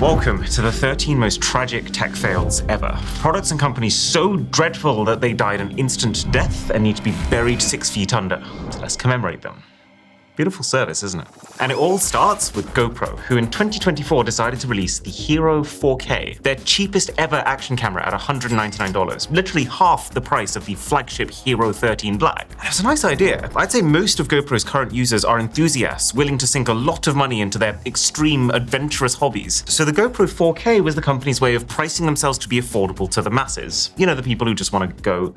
Welcome to the 13 most tragic tech fails ever. Products and companies so dreadful that they died an instant death and need to be buried 6 feet under. Let's commemorate them. Beautiful service, isn't it? And it all starts with GoPro, who in 2024 decided to release the Hero 4K, their cheapest ever action camera at $199, literally half the price of the flagship Hero 13 Black. And it was a nice idea. I'd say most of GoPro's current users are enthusiasts willing to sink a lot of money into their extreme, adventurous hobbies. So the GoPro 4K was the company's way of pricing themselves to be affordable to the masses. You know, the people who just want to go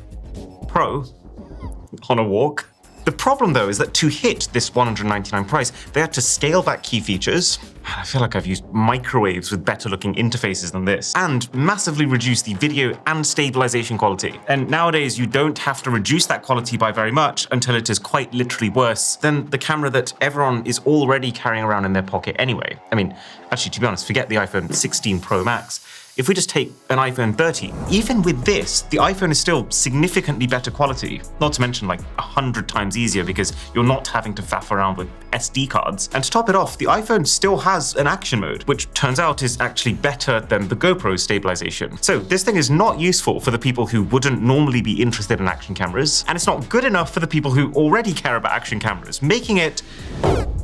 pro on a walk. The problem, though, is that to hit this $199 price, they had to scale back key features. I feel like I've used microwaves with better-looking interfaces than this, and massively reduce the video and stabilization quality. And nowadays, you don't have to reduce that quality by very much until it is quite literally worse than the camera that everyone is already carrying around in their pocket anyway. I mean, actually, to be honest, forget the iPhone 16 Pro Max. If we just take an iPhone 13, even with this, the iPhone is still significantly better quality. Not to mention like 100 times easier because you're not having to faff around with SD cards. And to top it off, the iPhone still has an action mode, which turns out is actually better than the GoPro stabilization. So this thing is not useful for the people who wouldn't normally be interested in action cameras, and it's not good enough for the people who already care about action cameras, making it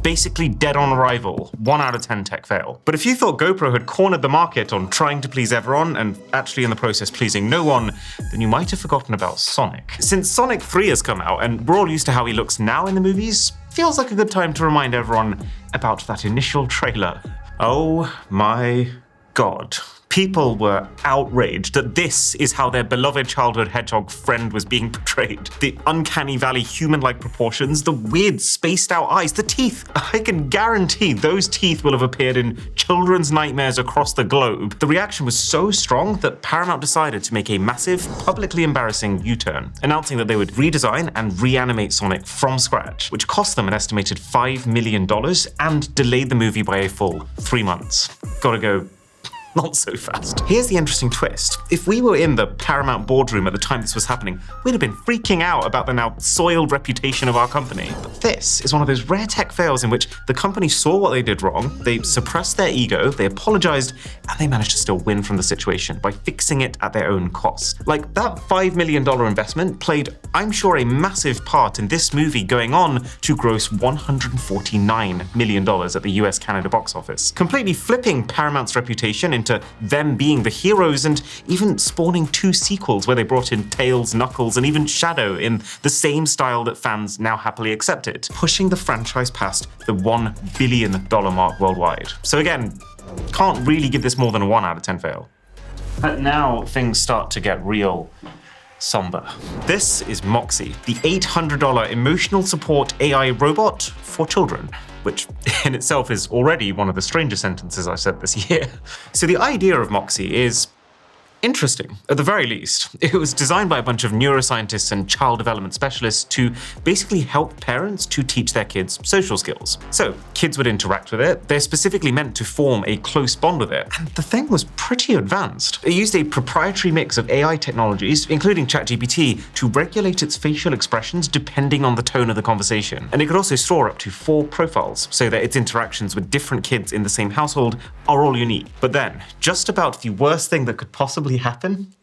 basically dead on arrival, 1 out of 10 tech fail. But if you thought GoPro had cornered the market on trying to please everyone and actually in the process pleasing no one, then you might have forgotten about Sonic. Since Sonic 3 has come out and we're all used to how he looks now in the movies, feels like a good time to remind everyone about that initial trailer. Oh my God. People were outraged that this is how their beloved childhood hedgehog friend was being portrayed. The uncanny valley human-like proportions, the weird spaced out eyes, the teeth. I can guarantee those teeth will have appeared in children's nightmares across the globe. The reaction was so strong that Paramount decided to make a massive, publicly embarrassing U-turn, announcing that they would redesign and reanimate Sonic from scratch, which cost them an estimated $5 million and delayed the movie by a full 3 months. Gotta go, not so fast. Here's the interesting twist. If we were in the Paramount boardroom at the time this was happening, we'd have been freaking out about the now soiled reputation of our company. But this is one of those rare tech fails in which the company saw what they did wrong, they suppressed their ego, they apologized, and they managed to still win from the situation by fixing it at their own cost. Like, that $5 million investment played, I'm sure, a massive part in this movie going on to gross $149 million at the US-Canada box office, completely flipping Paramount's reputation into them being the heroes and even spawning 2 sequels where they brought in Tails, Knuckles, and even Shadow in the same style that fans now happily accepted, pushing the franchise past the $1 billion mark worldwide. So again, can't really give this more than a 1 out of 10 fail. But now things start to get real somber. This is Moxie, the $800 emotional support AI robot for children, which in itself is already one of the strangest sentences I've said this year. So the idea of Moxie is interesting, at the very least. It was designed by a bunch of neuroscientists and child development specialists to basically help parents to teach their kids social skills. So kids would interact with it. They're specifically meant to form a close bond with it. And the thing was pretty advanced. It used a proprietary mix of AI technologies, including ChatGPT, to regulate its facial expressions depending on the tone of the conversation. And it could also store up to 4 profiles so that its interactions with different kids in the same household are all unique. But then, just about the worst thing that could possibly happened.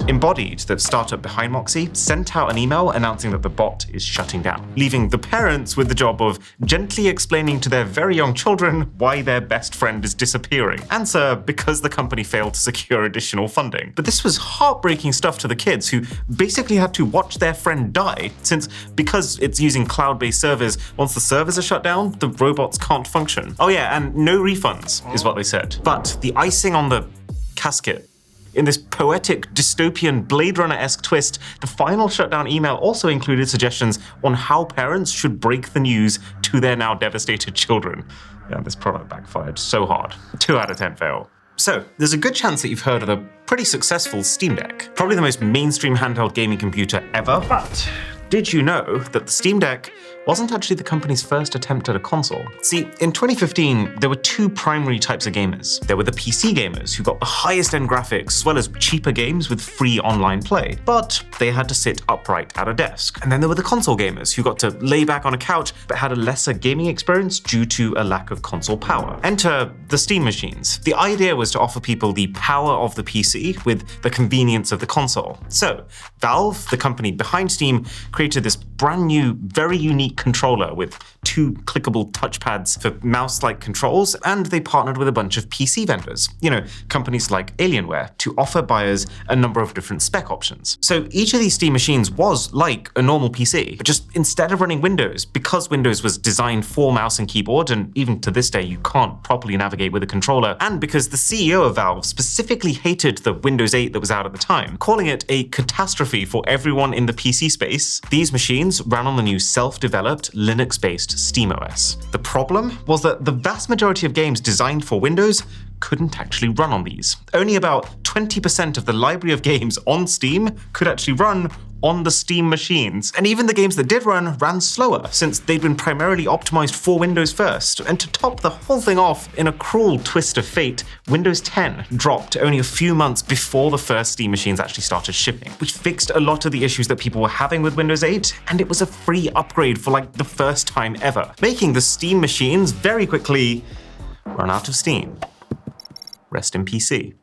Embodied, the startup behind Moxie, sent out an email announcing that the bot is shutting down, leaving the parents with the job of gently explaining to their very young children why their best friend is disappearing. Answer: because the company failed to secure additional funding. But this was heartbreaking stuff to the kids who basically had to watch their friend die, since because it's using cloud-based servers, once the servers are shut down, the robots can't function. Oh yeah, and no refunds, is what they said. But the icing on the casket, in this poetic, dystopian, Blade Runner-esque twist, the final shutdown email also included suggestions on how parents should break the news to their now devastated children. Yeah, this product backfired so hard. 2 out of 10 fail. So, there's a good chance that you've heard of the pretty successful Steam Deck. Probably the most mainstream handheld gaming computer ever, but did you know that the Steam Deck wasn't actually the company's first attempt at a console? See, in 2015, there were two primary types of gamers. There were the PC gamers, who got the highest end graphics, as well as cheaper games with free online play, but they had to sit upright at a desk. And then there were the console gamers, who got to lay back on a couch, but had a lesser gaming experience due to a lack of console power. Enter the Steam machines. The idea was to offer people the power of the PC with the convenience of the console. So, Valve, the company behind Steam, created this brand new, very unique controller with two clickable touchpads for mouse-like controls, and they partnered with a bunch of PC vendors, companies like Alienware, to offer buyers a number of different spec options. So each of these Steam machines was like a normal PC, but just instead of running Windows, because Windows was designed for mouse and keyboard, and even to this day you can't properly navigate with a controller, and because the CEO of Valve specifically hated the Windows 8 that was out at the time, calling it a catastrophe for everyone in the PC space, these machines ran on the new self-developed Linux-based SteamOS. The problem was that the vast majority of games designed for Windows couldn't actually run on these. Only about 20% of the library of games on Steam could actually run on the Steam machines. And even the games that did run ran slower, since they'd been primarily optimized for Windows first. And to top the whole thing off, in a cruel twist of fate, Windows 10 dropped only a few months before the first Steam machines actually started shipping, which fixed a lot of the issues that people were having with Windows 8, and it was a free upgrade for like the first time ever, making the Steam machines very quickly run out of steam. Rest in PC.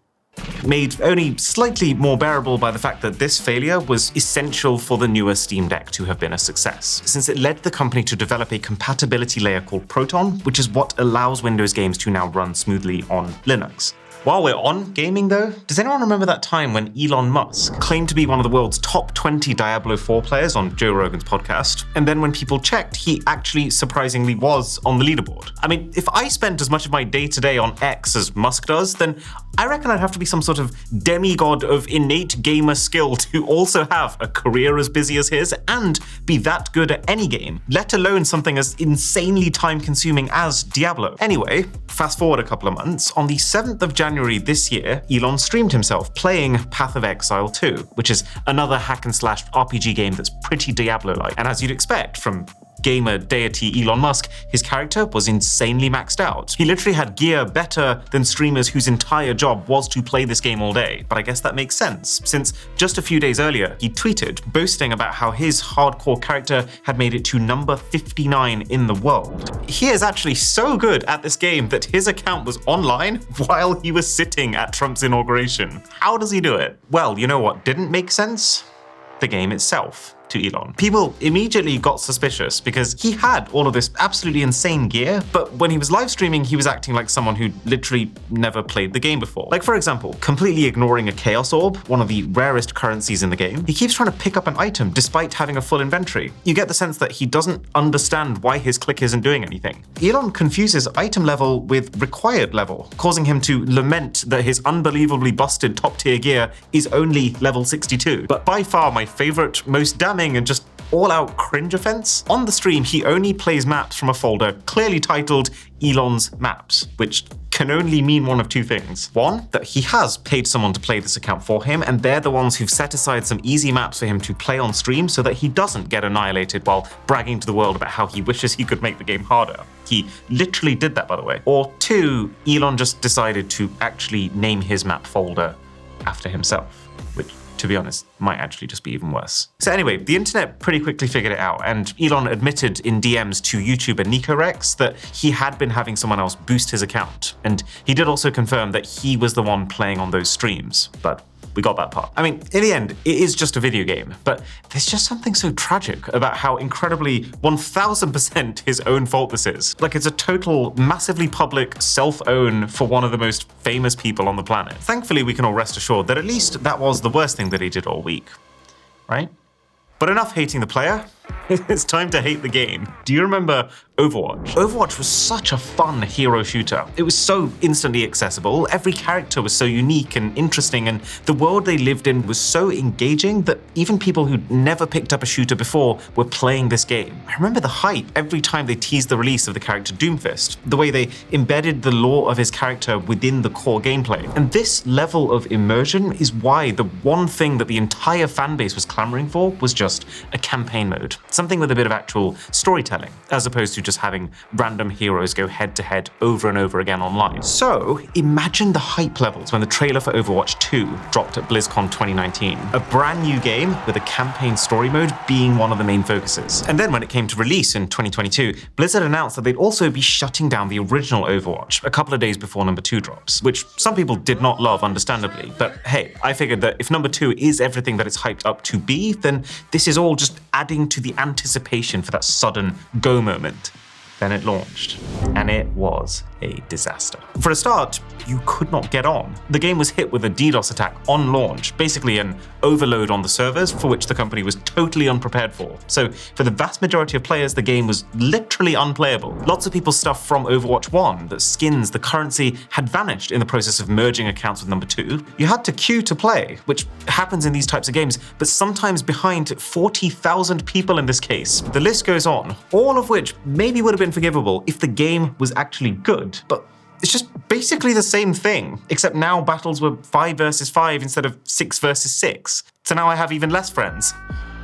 Made only slightly more bearable by the fact that this failure was essential for the newer Steam Deck to have been a success, since it led the company to develop a compatibility layer called Proton, which is what allows Windows games to now run smoothly on Linux. While we're on gaming though, does anyone remember that time when Elon Musk claimed to be one of the world's top 20 Diablo 4 players on Joe Rogan's podcast, and then when people checked, he actually surprisingly was on the leaderboard? I mean, if I spent as much of my day-to-day on X as Musk does, then I reckon I'd have to be some sort of demigod of innate gamer skill to also have a career as busy as his and be that good at any game, let alone something as insanely time-consuming as Diablo. Anyway, fast forward a couple of months, on the 7th of January this year, Elon streamed himself playing Path of Exile 2, which is another hack and slash RPG game that's pretty Diablo-like. And as you'd expect from gamer deity Elon Musk, his character was insanely maxed out. He literally had gear better than streamers whose entire job was to play this game all day. But I guess that makes sense, since just a few days earlier, he tweeted boasting about how his hardcore character had made it to number 59 in the world. He is actually so good at this game that his account was online while he was sitting at Trump's inauguration. How does he do it? Well, you know what didn't make sense? The game itself. To Elon. People immediately got suspicious because he had all of this absolutely insane gear, but when he was live streaming, he was acting like someone who literally never played the game before. Like, for example, completely ignoring a Chaos Orb, one of the rarest currencies in the game. He keeps trying to pick up an item despite having a full inventory. You get the sense that he doesn't understand why his click isn't doing anything. Elon confuses item level with required level, causing him to lament that his unbelievably busted top tier gear is only level 62. But by far my favorite, most damning and just all-out cringe offense. On the stream, he only plays maps from a folder clearly titled Elon's Maps, which can only mean one of two things. One, that he has paid someone to play this account for him, and they're the ones who've set aside some easy maps for him to play on stream so that he doesn't get annihilated while bragging to the world about how he wishes he could make the game harder. He literally did that, by the way. Or two, Elon just decided to actually name his map folder after himself, which, to be honest, might actually just be even worse. So anyway, the internet pretty quickly figured it out, and Elon admitted in DMs to YouTuber NicoRex that he had been having someone else boost his account. And he did also confirm that he was the one playing on those streams, but we got that part. I mean, in the end, it is just a video game, but there's just something so tragic about how incredibly 1000% his own fault this is. Like, it's a total, massively public self-own for one of the most famous people on the planet. Thankfully, we can all rest assured that at least that was the worst thing that he did all week, right? But enough hating the player. It's time to hate the game. Do you remember Overwatch? Overwatch was such a fun hero shooter. It was so instantly accessible, every character was so unique and interesting, and the world they lived in was so engaging that even people who'd never picked up a shooter before were playing this game. I remember the hype every time they teased the release of the character Doomfist, the way they embedded the lore of his character within the core gameplay. And this level of immersion is why the one thing that the entire fanbase was clamoring for was just a campaign mode. Something with a bit of actual storytelling, as opposed to just having random heroes go head to head over and over again online. So imagine the hype levels when the trailer for Overwatch 2 dropped at BlizzCon 2019. A brand new game with a campaign story mode being one of the main focuses. And then when it came to release in 2022, Blizzard announced that they'd also be shutting down the original Overwatch a couple of days before number 2 drops, which some people did not love, understandably. But hey, I figured that if number 2 is everything that it's hyped up to be, then this is all just adding to the anticipation for that sudden go moment. Then it launched, and it was a disaster. For a start, you could not get on. The game was hit with a DDoS attack on launch, basically an overload on the servers for which the company was totally unprepared for. So for the vast majority of players, the game was literally unplayable. Lots of people's stuff from Overwatch 1, the skins, the currency, had vanished in the process of merging accounts with number 2. You had to queue to play, which happens in these types of games, but sometimes behind 40,000 people in this case. The list goes on, all of which maybe would have been forgivable if the game was actually good, but it's just basically the same thing, except now battles were 5 versus 5 instead of 6 versus 6. So now I have even less friends.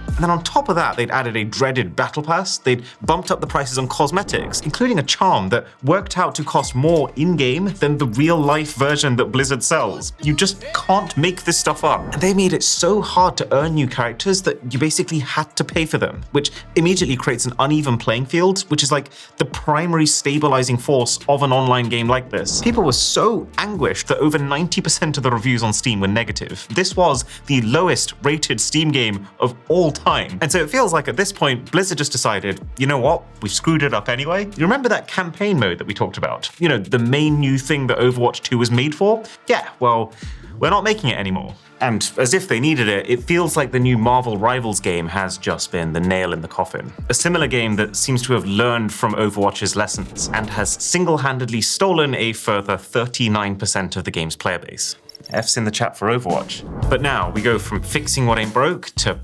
And then on top of that, they'd added a dreaded battle pass. They'd bumped up the prices on cosmetics, including a charm that worked out to cost more in-game than the real-life version that Blizzard sells. You just can't make this stuff up. And they made it so hard to earn new characters that you basically had to pay for them, which immediately creates an uneven playing field, which is like the primary stabilizing force of an online game like this. People were so anguished that over 90% of the reviews on Steam were negative. This was the lowest rated Steam game of all time. And so it feels like at this point, Blizzard just decided, you know what, we've screwed it up anyway. You remember that campaign mode that we talked about? You know, the main new thing that Overwatch 2 was made for? Yeah, well, we're not making it anymore. And as if they needed it, it feels like the new Marvel Rivals game has just been the nail in the coffin. A similar game that seems to have learned from Overwatch's lessons and has single-handedly stolen a further 39% of the game's player base. F's in the chat for Overwatch. But now we go from fixing what ain't broke to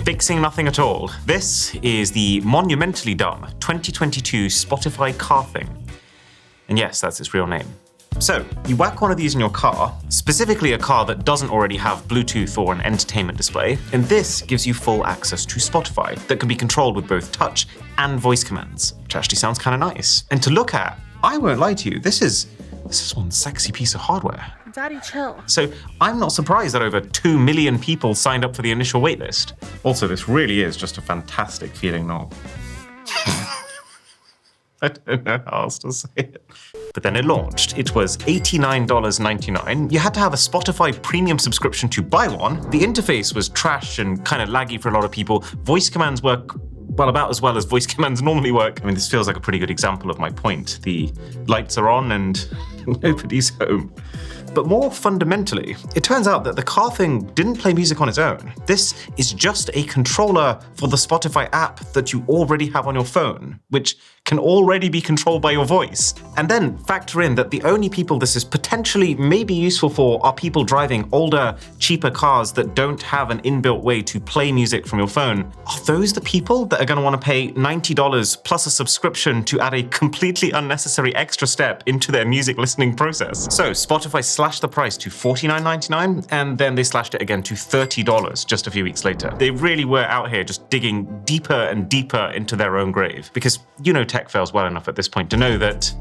fixing nothing at all. This is the monumentally dumb 2022 Spotify car thing. And yes, that's its real name. So, you whack one of these in your car, specifically a car that doesn't already have Bluetooth or an entertainment display, and this gives you full access to Spotify that can be controlled with both touch and voice commands, which actually sounds kind of nice. And to look at, I won't lie to you, this is one sexy piece of hardware. Daddy, chill. So I'm not surprised that over 2 million people signed up for the initial waitlist. Also, this really is just a fantastic feeling knob. I don't know how else to say it. But then it launched. It was $89.99. You had to have a Spotify premium subscription to buy one. The interface was trash and kind of laggy for a lot of people. Voice commands work, well, about as well as voice commands normally work. I mean, this feels like a pretty good example of my point. The lights are on and nobody's home. But more fundamentally, it turns out that the car thing didn't play music on its own. This is just a controller for the Spotify app that you already have on your phone, which can already be controlled by your voice. And then factor in that the only people this is potentially maybe useful for are people driving older, cheaper cars that don't have an inbuilt way to play music from your phone. Are those the people that are going to want to pay $90 plus a subscription to add a completely unnecessary extra step into their music listening process? So Spotify slashed the price to $49.99, and then they slashed it again to $30 just a few weeks later. They really were out here just digging deeper and deeper into their own grave, because you know tech fails well enough at this point to know that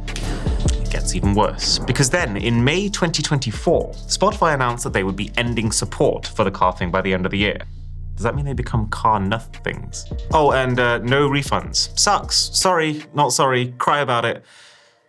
it gets even worse. Because then, in May 2024, Spotify announced that they would be ending support for the car thing by the end of the year. Does that mean they become car nothings? Oh, and no refunds. Sucks. Sorry, not sorry. Cry about it.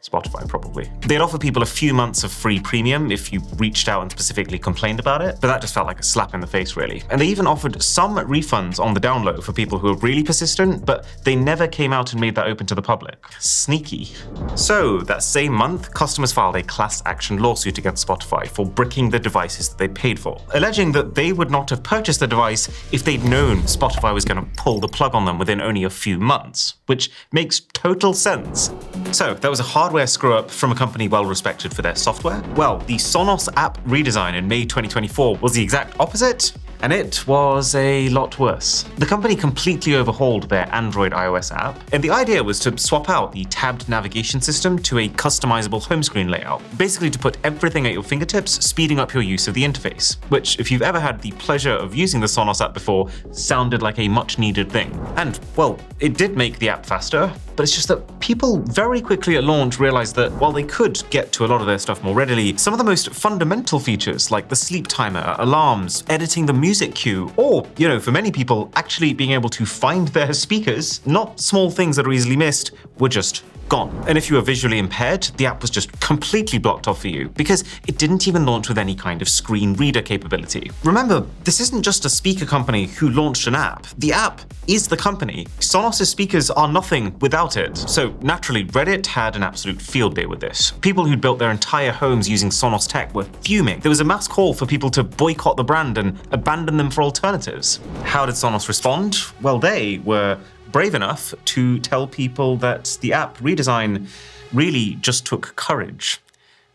Spotify, probably. They'd offer people a few months of free premium if you reached out and specifically complained about it, but that just felt like a slap in the face, really. And they even offered some refunds on the down low for people who were really persistent, but they never came out and made that open to the public. Sneaky. So, that same month, customers filed a class action lawsuit against Spotify for bricking the devices that they paid for, alleging that they would not have purchased the device if they'd known Spotify was going to pull the plug on them within only a few months, which makes total sense. So, that was a hardware screw-up from a company well-respected for their software. Well, the Sonos app redesign in May 2024 was the exact opposite, and it was a lot worse. The company completely overhauled their Android iOS app, and the idea was to swap out the tabbed navigation system to a customizable home screen layout, basically to put everything at your fingertips, speeding up your use of the interface, which, if you've ever had the pleasure of using the Sonos app before, sounded like a much-needed thing. And, well, it did make the app faster, but it's just that people very quickly at launch realized that while they could get to a lot of their stuff more readily, some of the most fundamental features like the sleep timer, alarms, editing the music queue, or, for many people, actually being able to find their speakers, not small things that are easily missed, were just gone. And if you were visually impaired, the app was just completely blocked off for you because it didn't even launch with any kind of screen reader capability. Remember, this isn't just a speaker company who launched an app. The app is the company. Sonos' speakers are nothing without it. So naturally, Reddit had an absolute field day with this. People who'd built their entire homes using Sonos tech were fuming. There was a mass call for people to boycott the brand and abandon them for alternatives. How did Sonos respond? Well, they were brave enough to tell people that the app redesign really just took courage.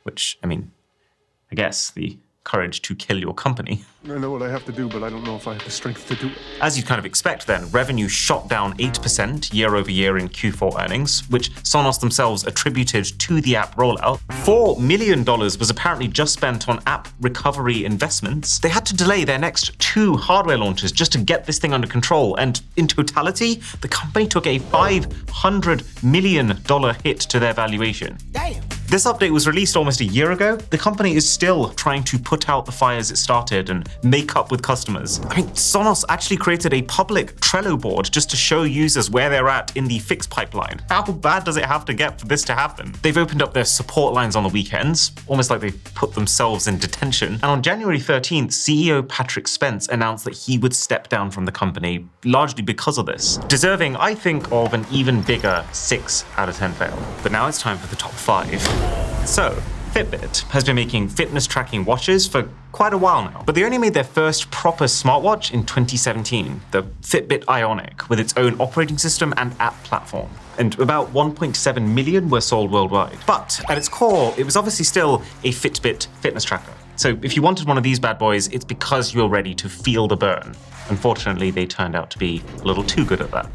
Which, I guess the courage to kill your company. I know what I have to do, but I don't know if I have the strength to do it. As you'd kind of expect then, revenue shot down 8% year over year in Q4 earnings, which Sonos themselves attributed to the app rollout. $4 million was apparently just spent on app recovery investments. They had to delay their next 2 hardware launches just to get this thing under control, and in totality, the company took a $500 million hit to their valuation. Damn. This update was released almost a year ago. The company is still trying to put out the fires it started and make up with customers. Sonos actually created a public Trello board just to show users where they're at in the fix pipeline. How bad does it have to get for this to happen? They've opened up their support lines on the weekends, almost like they've put themselves in detention. And on January 13th, CEO Patrick Spence announced that he would step down from the company, largely because of this. Deserving, I think, of an even bigger 6 out of 10 fail. But now it's time for the top 5. So, Fitbit has been making fitness tracking watches for quite a while now, but they only made their first proper smartwatch in 2017, the Fitbit Ionic, with its own operating system and app platform. And about 1.7 million were sold worldwide. But at its core, it was obviously still a Fitbit fitness tracker. So if you wanted one of these bad boys, it's because you're ready to feel the burn. Unfortunately, they turned out to be a little too good at that.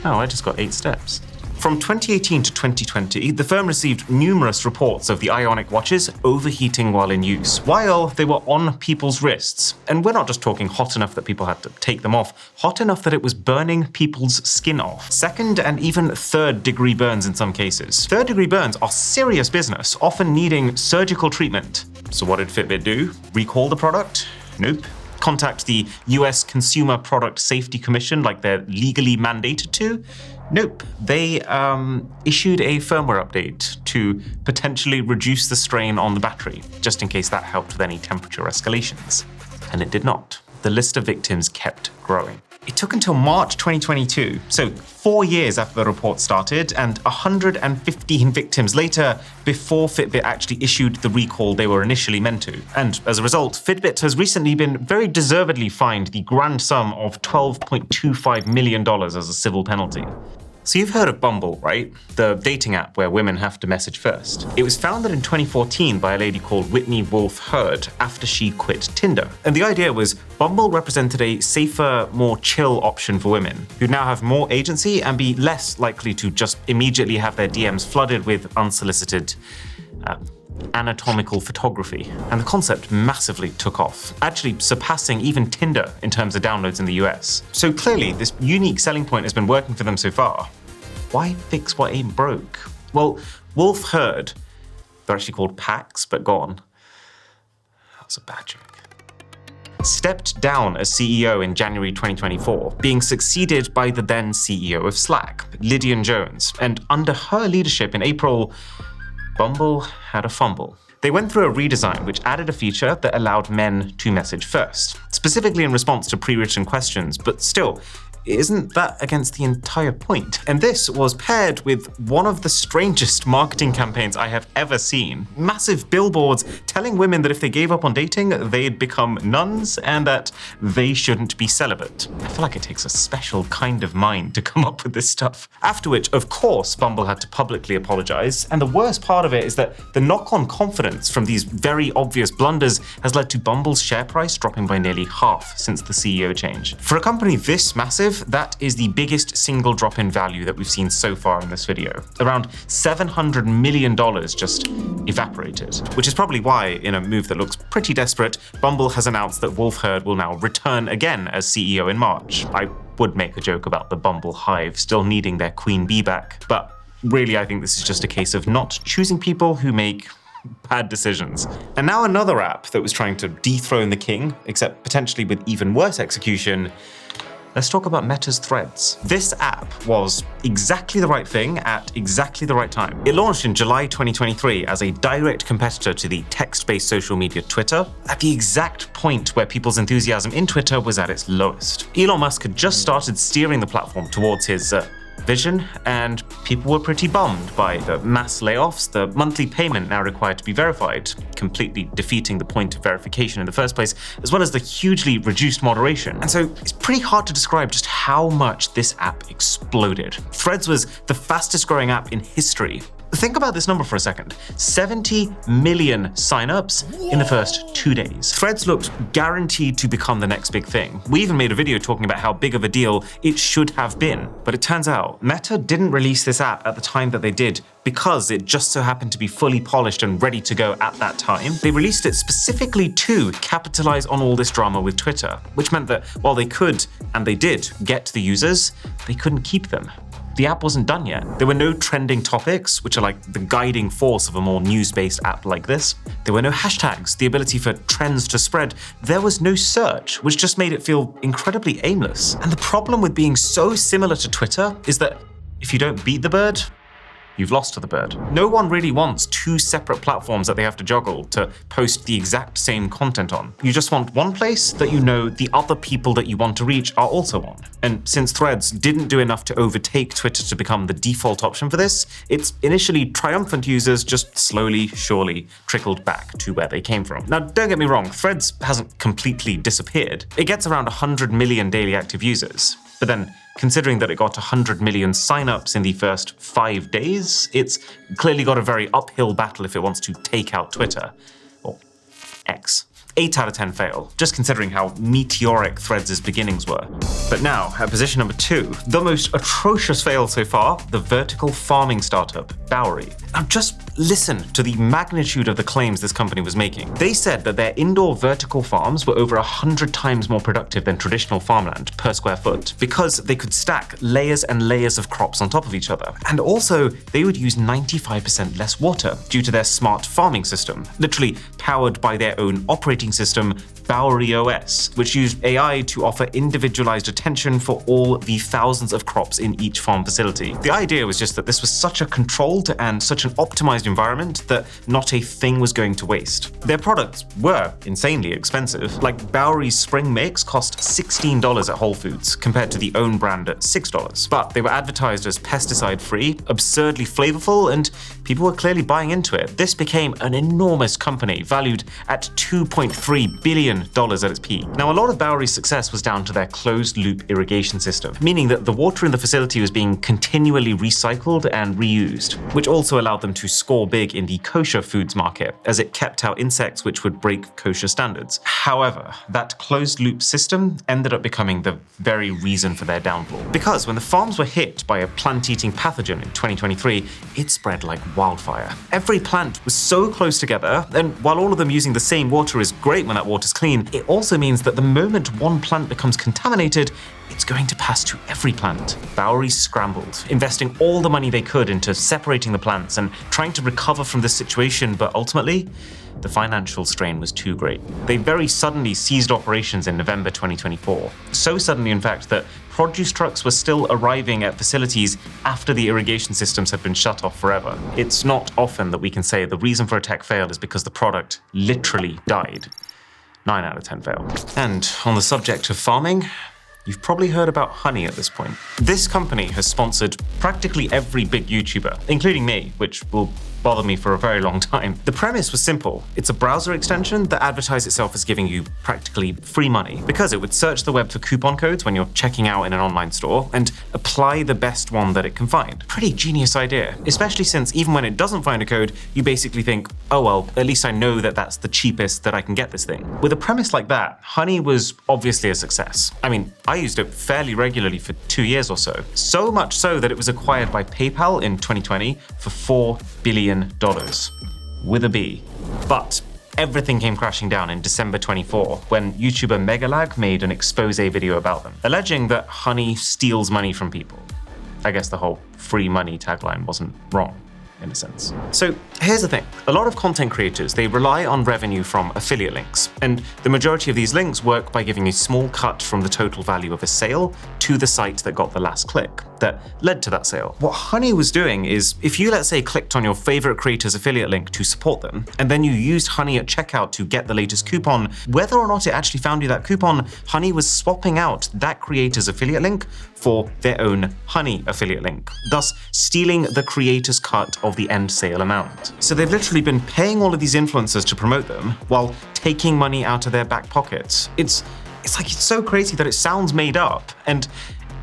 Oh, I just got 8 steps. From 2018 to 2020, the firm received numerous reports of the Ionic watches overheating while in use, while they were on people's wrists. And we're not just talking hot enough that people had to take them off, hot enough that it was burning people's skin off. 2nd and even 3rd degree burns in some cases. 3rd degree burns are serious business, often needing surgical treatment. So what did Fitbit do? Recall the product? Nope. Contact the US Consumer Product Safety Commission like they're legally mandated to? Nope. They issued a firmware update to potentially reduce the strain on the battery, just in case that helped with any temperature escalations. And it did not. The list of victims kept growing. It took until March 2022, so 4 years after the report started, and 115 victims later, before Fitbit actually issued the recall they were initially meant to. And as a result, Fitbit has recently been very deservedly fined the grand sum of $12.25 million as a civil penalty. So you've heard of Bumble, right? The dating app where women have to message first. It was founded in 2014 by a lady called Whitney Wolfe Herd after she quit Tinder. And the idea was Bumble represented a safer, more chill option for women who'd now have more agency and be less likely to just immediately have their DMs flooded with unsolicited anatomical photography. And the concept massively took off, actually surpassing even Tinder in terms of downloads in the US. So clearly, this unique selling point has been working for them so far. Why fix what ain't broke? Well, Wolf Herd, they're actually called Pax, but go on. That was a bad joke. Stepped down as CEO in January 2024, being succeeded by the then CEO of Slack, Lydian Jones. And under her leadership in April, Bumble had a fumble. They went through a redesign which added a feature that allowed men to message first, specifically in response to pre-written questions, but still, isn't that against the entire point? And this was paired with one of the strangest marketing campaigns I have ever seen. Massive billboards telling women that if they gave up on dating, they'd become nuns and that they shouldn't be celibate. I feel like it takes a special kind of mind to come up with this stuff. After which, of course, Bumble had to publicly apologize. And the worst part of it is that the knock-on confidence from these very obvious blunders has led to Bumble's share price dropping by nearly half since the CEO change. For a company this massive, that is the biggest single drop in value that we've seen so far in this video. Around $700 million just evaporated, which is probably why, in a move that looks pretty desperate, Bumble has announced that Wolf Herd will now return again as CEO in March. I would make a joke about the Bumble hive still needing their queen bee back, but really I think this is just a case of not choosing people who make bad decisions. And now another app that was trying to dethrone the king, except potentially with even worse execution. Let's talk about Meta's Threads. This app was exactly the right thing at exactly the right time. It launched in July 2023 as a direct competitor to the text-based social media Twitter, at the exact point where people's enthusiasm in Twitter was at its lowest. Elon Musk had just started steering the platform towards his vision, and people were pretty bummed by the mass layoffs, the monthly payment now required to be verified, completely defeating the point of verification in the first place, as well as the hugely reduced moderation. And so it's pretty hard to describe just how much this app exploded. Threads was the fastest growing app in history. Think about this number for a second. 70 million signups in the first 2 days. Threads looked guaranteed to become the next big thing. We even made a video talking about how big of a deal it should have been. But it turns out Meta didn't release this app at the time that they did because it just so happened to be fully polished and ready to go at that time. They released it specifically to capitalize on all this drama with Twitter, which meant that while they could, and they did, get the users, they couldn't keep them. The app wasn't done yet. There were no trending topics, which are like the guiding force of a more news-based app like this. There were no hashtags, the ability for trends to spread. There was no search, which just made it feel incredibly aimless. And the problem with being so similar to Twitter is that if you don't beat the bird, you've lost to the bird. No one really wants two separate platforms that they have to juggle to post the exact same content on. You just want one place that you know the other people that you want to reach are also on. And since Threads didn't do enough to overtake Twitter to become the default option for this, its initially triumphant users just slowly, surely trickled back to where they came from. Now, don't get me wrong, Threads hasn't completely disappeared. It gets around 100 million daily active users. But then, considering that it got 100 million signups in the first 5 days, it's clearly got a very uphill battle if it wants to take out Twitter, or X. 8 out of 10 fail, just considering how meteoric Threads' beginnings were. But now, at position number 2, the most atrocious fail so far, the vertical farming startup, Bowery. Now just listen to the magnitude of the claims this company was making. They said that their indoor vertical farms were over 100 times more productive than traditional farmland per square foot, because they could stack layers and layers of crops on top of each other. And also, they would use 95% less water due to their smart farming system, literally powered by their own operating system, Bowery OS, which used AI to offer individualized attention for all the thousands of crops in each farm facility. The idea was just that this was such a controlled and such an optimized environment that not a thing was going to waste. Their products were insanely expensive. Like Bowery's spring mix cost $16 at Whole Foods, compared to the own brand at $6. But they were advertised as pesticide-free, absurdly flavorful, and people were clearly buying into it. This became an enormous company, valued at $2.3 billion at its peak. Now, a lot of Bowery's success was down to their closed-loop irrigation system, meaning that the water in the facility was being continually recycled and reused, which also allowed them to score big in the kosher foods market, as it kept out insects which would break kosher standards. However, that closed-loop system ended up becoming the very reason for their downfall. Because when the farms were hit by a plant-eating pathogen in 2023, it spread like wildfire. Every plant was so close together, and while all of them using the same water is great when that water's clean, it also means that the moment one plant becomes contaminated, it's going to pass to every plant. Bowery scrambled, investing all the money they could into separating the plants and trying to recover from this situation, but ultimately, the financial strain was too great. They very suddenly ceased operations in November 2024. So suddenly, in fact, that produce trucks were still arriving at facilities after the irrigation systems had been shut off forever. It's not often that we can say the reason for a tech fail is because the product literally died. 9 out of 10 failed. And on the subject of farming, you've probably heard about honey at this point. This company has sponsored practically every big YouTuber, including me, which will bother me for a very long time. The premise was simple. It's a browser extension that advertised itself as giving you practically free money because it would search the web for coupon codes when you're checking out in an online store and apply the best one that it can find. Pretty genius idea, especially since even when it doesn't find a code, you basically think, oh well, at least I know that that's the cheapest that I can get this thing. With a premise like that, honey was obviously a success. I mean, I used it fairly regularly for 2 years or so. So much so that it was acquired by PayPal in 2020 for $4 billion. With a B. But everything came crashing down in December 24 when YouTuber Megalag made an expose video about them, alleging that honey steals money from people. I guess the whole free money tagline wasn't wrong, in a sense. So here's the thing. A lot of content creators, they rely on revenue from affiliate links. And the majority of these links work by giving a small cut from the total value of a sale to the site that got the last click that led to that sale. What Honey was doing is, if you, let's say, clicked on your favorite creator's affiliate link to support them, and then you used Honey at checkout to get the latest coupon, whether or not it actually found you that coupon, Honey was swapping out that creator's affiliate link for their own Honey affiliate link, thus stealing the creator's cut of the end sale amount. So they've literally been paying all of these influencers to promote them while taking money out of their back pockets. It's so crazy that it sounds made up, and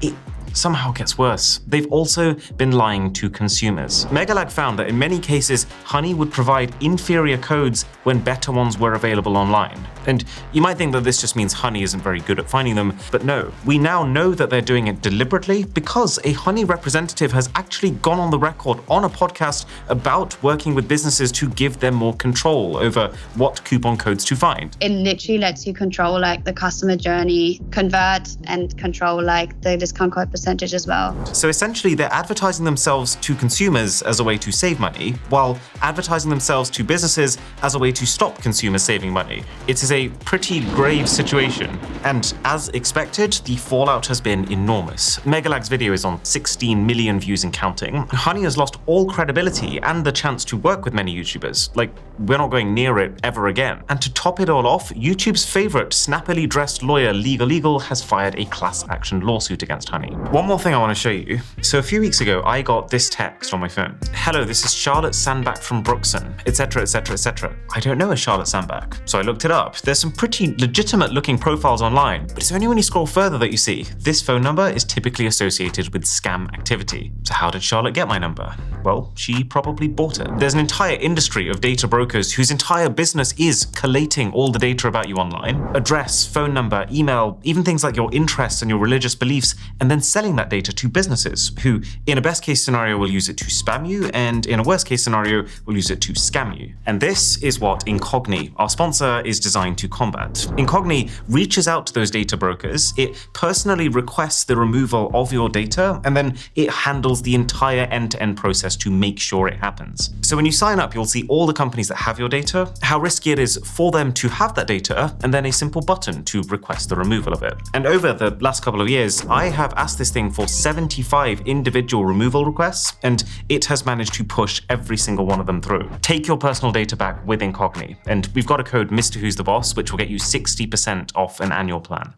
it somehow gets worse. They've also been lying to consumers. Megalag found that in many cases, Honey would provide inferior codes when better ones were available online. And you might think that this just means Honey isn't very good at finding them, but no. We now know that they're doing it deliberately because a Honey representative has actually gone on the record on a podcast about working with businesses to give them more control over what coupon codes to find. It literally lets you control like the customer journey, convert and control like the discount code percentage as well. So essentially they're advertising themselves to consumers as a way to save money, while advertising themselves to businesses as a way to stop consumers saving money. It is a pretty grave situation, and as expected, the fallout has been enormous. Megalag's video is on 16 million views and counting. Honey has lost all credibility and the chance to work with many YouTubers. Like, we're not going near it ever again. And to top it all off, YouTube's favorite snappily dressed lawyer Legal has fired a class action lawsuit against Honey. One more thing I want to show you. So a few weeks ago, I got this text on my phone. Hello, this is Charlotte Sandback from Brookson, etc, etc, etc. I don't know a Charlotte Sandback, so I looked it up. There's some pretty legitimate looking profiles online, but it's only when you scroll further that you see this phone number is typically associated with scam activity. So how did Charlotte get my number? Well, she probably bought it. There's an entire industry of data brokers whose entire business is collating all the data about you online. Address, phone number, email, even things like your interests and your religious beliefs, and then selling that data to businesses who, in a best case scenario, will use it to spam you, and in a worst case scenario, will use it to scam you. And this is what Incogni, our sponsor, is designed to combat. Incogni reaches out to those data brokers, it personally requests the removal of your data, and then it handles the entire end-to-end process to make sure it happens. So when you sign up, you'll see all the companies that have your data, how risky it is for them to have that data, and then a simple button to request the removal of it. And over the last couple of years, I have asked this thing for 75 individual removal requests, and it has managed to push every single one of them through. Take your personal data back with Incogni, and we've got a code Mr. Who's the Boss, which will get you 60% off an annual plan.